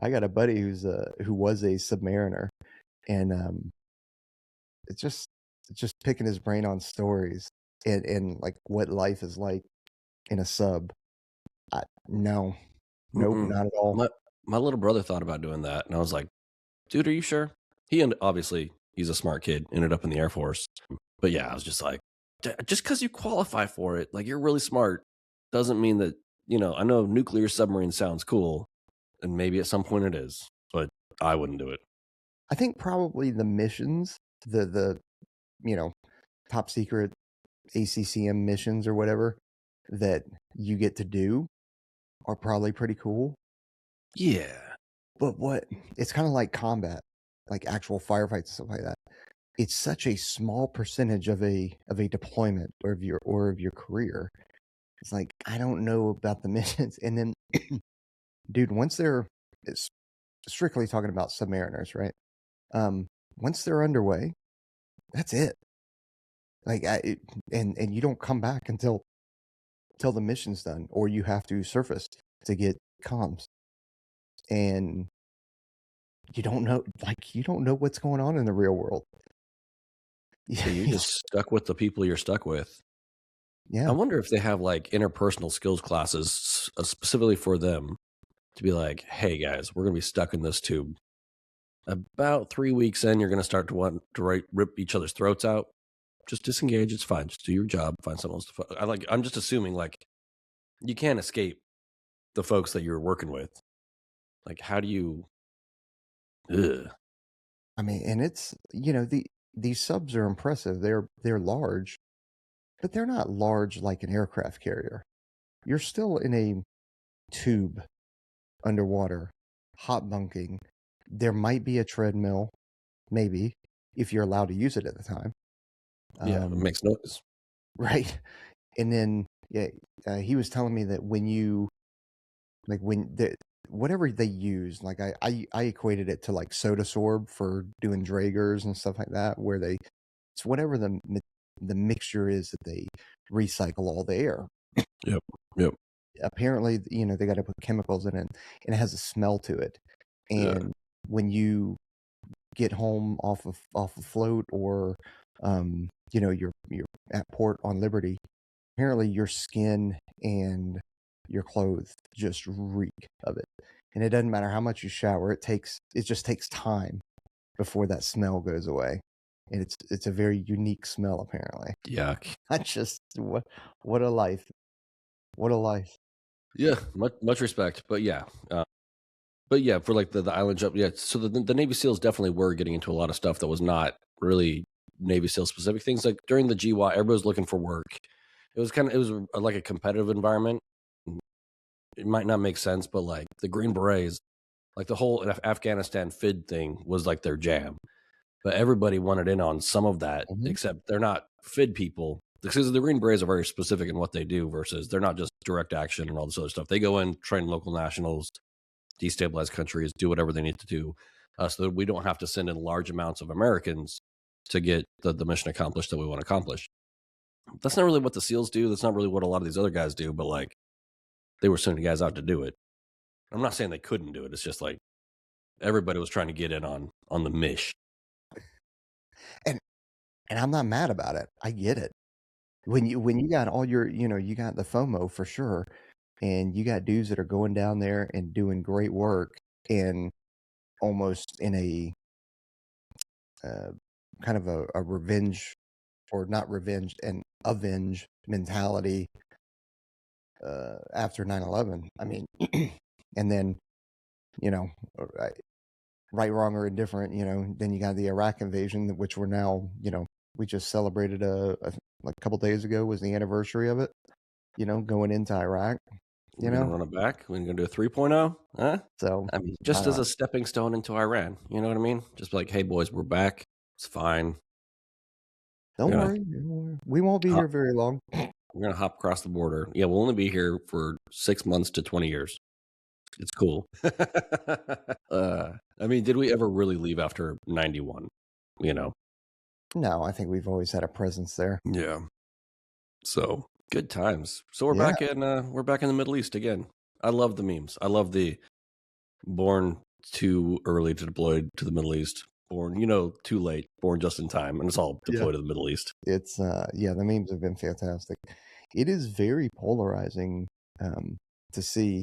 I got a buddy who was a submariner, and it's just picking his brain on stories and like what life is like in a sub. No, nope, Mm-mm. not at all. My little brother thought about doing that, and I was like, "Dude, are you sure?" Obviously he's a smart kid, ended up in the Air Force, but yeah, I was just like, Just because you qualify for it, like you're really smart, doesn't mean that I know nuclear submarine sounds cool, and maybe at some point it is, but I wouldn't do it." I think probably the missions, the you know top secret ACCM missions or whatever that you get to do are probably pretty cool. Yeah. But what it's kind of like combat, like actual firefights and stuff like that. It's such a small percentage of a deployment or of your career. It's like I don't know about the missions, and then, dude, once they're it's strictly talking about submariners, right? Once they're underway, that's it. Like and you don't come back until the mission's done, or you have to surface to get comms, and you don't know what's going on in the real world. So you're just stuck with the people you're stuck with. I Yeah. wonder if they have like interpersonal skills classes specifically for them to be like, "Hey guys, we're gonna be stuck in this tube. About 3 weeks in, you're gonna start to want to rip each other's throats out. Just disengage. It's fine. Just do your job. Find someone else to." I'm just assuming like you can't escape the folks that you're working with. Like, how do you? Ugh. I mean, and it's these subs are impressive. They're large, but they're not large like an aircraft carrier. You're still in a tube underwater, hot bunking. There might be a treadmill, maybe, if you're allowed to use it at the time. Yeah, it makes noise. Right. And then, yeah, he was telling me that when whatever they use, like I equated it to like soda sorb for doing Dragers and stuff like that, where it's whatever the mixture is that they recycle all the air. Yep. Yep. Apparently, they got to put chemicals in it, and it has a smell to it. Yeah. And when you get home off of float, or you're at port on Liberty, apparently your skin and your clothes just reek of it. And it doesn't matter how much you shower, it just takes time before that smell goes away. And it's a very unique smell apparently. Yuck. I just what a life. What a life. Yeah. Much respect, but yeah, for like the island jump, yeah. So the Navy SEALs definitely were getting into a lot of stuff that was not really Navy SEAL specific things. Like during the GY, everybody was looking for work. It was like a competitive environment. It might not make sense, but like the Green Berets, like the whole Afghanistan FID thing was like their jam. But everybody wanted in on some of that, Mhm. except they're not FID people. Because the Green Berets are very specific in what they do versus they're not just direct action and all this other stuff. They go in, train local nationals, destabilize countries, do whatever they need to do, so that we don't have to send in large amounts of Americans to get the mission accomplished that we want to accomplish. That's not really what the SEALs do. That's not really what a lot of these other guys do, but like they were sending guys out to do it. I'm not saying they couldn't do it. It's just like everybody was trying to get in on the mish. And and I'm not mad about it. I get it. When you got all you got the FOMO for sure, and you got dudes that are going down there and doing great work, and almost in a uh, kind of a revenge, or not revenge, and avenge mentality after 9/11. I mean, and then you know, right, right, wrong, or indifferent. Then you got the Iraq invasion, which we're now, we just celebrated like a couple days ago was the anniversary of it. Going into Iraq. You We're gonna know, run it back. We're gonna do a 3.0, huh? so I mean, just as uh, a stepping stone into Iran. You know what I mean? Just be like, hey boys, we're back. It's fine. don't We're gonna worry, don't worry. We won't be hop, here very long. we're gonna hop across the border. Yeah, we'll only be here for 6 months to 20 years. It's cool. I mean, did we ever really leave after 91? You know? No, I think we've always had a presence there. Yeah. So good times. So Yeah. we're back in the Middle East again. I love the memes. I love Born too early to deploy to the Middle East. Born, too late. Born just in time, and it's all Yeah. deployed to the Middle East. It's the memes have been fantastic. It is very polarizing to see